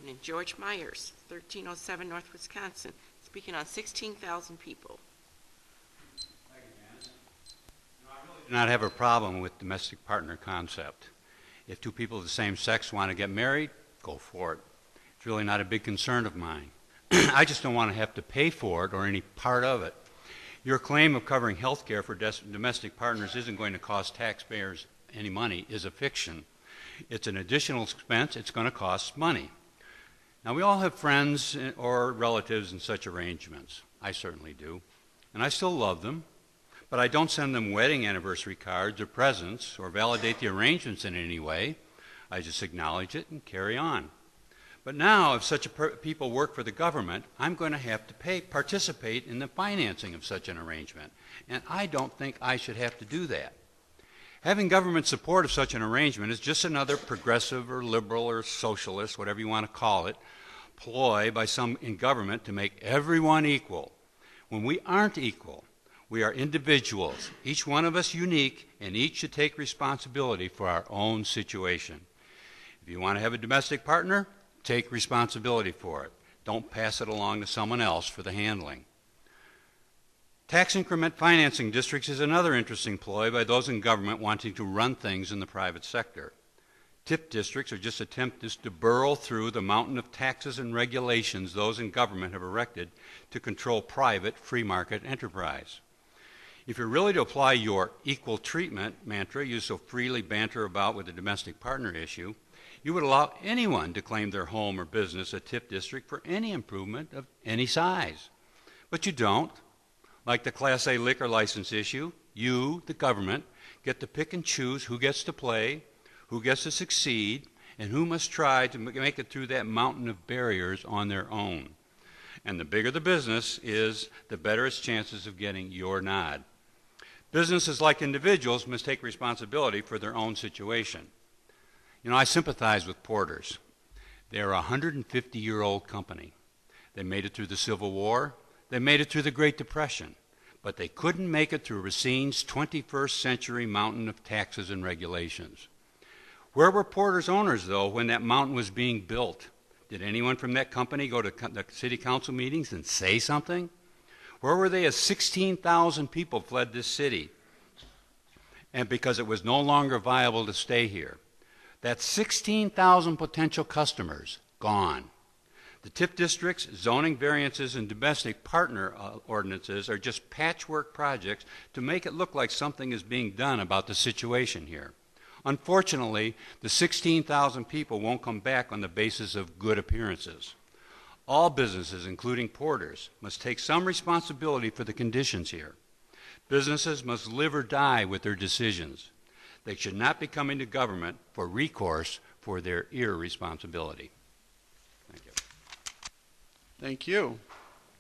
and George Meyers, 1307 North Wisconsin, speaking on 16,000 people. Thank you, Janice. I really do not have a problem with domestic partner concept. If two people of the same sex want to get married, go for it. It's really not a big concern of mine. I just don't want to have to pay for it or any part of it. Your claim of covering health care for domestic partners isn't going to cost taxpayers any money is a fiction. It's an additional expense. It's going to cost money. Now, we all have friends or relatives in such arrangements. I certainly do. And I still love them. But I don't send them wedding anniversary cards or presents or validate the arrangements in any way. I just acknowledge it and carry on. But now, if such people work for the government, I'm going to have to participate in the financing of such an arrangement. And I don't think I should have to do that. Having government support of such an arrangement is just another progressive or liberal or socialist, whatever you want to call it, ploy by some in government to make everyone equal. When we aren't equal, we are individuals, each one of us unique, and each should take responsibility for our own situation. If you want to have a domestic partner, take responsibility for it. Don't pass it along to someone else for the handling. Tax increment financing districts is another interesting ploy by those in government wanting to run things in the private sector. TIP districts are just attempts to burrow through the mountain of taxes and regulations those in government have erected to control private free market enterprise. If you're really to apply your equal treatment mantra you so freely banter about with the domestic partner issue, you would allow anyone to claim their home or business a TIP district for any improvement of any size. But you don't. Like the Class A liquor license issue, you, the government, get to pick and choose who gets to play, who gets to succeed, and who must try to make it through that mountain of barriers on their own. And the bigger the business is, the better its chances of getting your nod. Businesses, like individuals, must take responsibility for their own situation. You know, I sympathize with Porters. They're a 150-year-old company. They made it through the Civil War. They made it through the Great Depression. But they couldn't make it through Racine's 21st century mountain of taxes and regulations. Where were Porter's owners, though, when that mountain was being built? Did anyone from that company go to the city council meetings and say something? Where were they as 16,000 people fled this city? And because it was no longer viable to stay here. That's 16,000 potential customers gone. The TIP districts, zoning variances, and domestic partner ordinances are just patchwork projects to make it look like something is being done about the situation here. Unfortunately, the 16,000 people won't come back on the basis of good appearances. All businesses, including Porters, must take some responsibility for the conditions here. Businesses must live or die with their decisions. They should not be coming to government for recourse for their irresponsibility. Thank you. Thank you.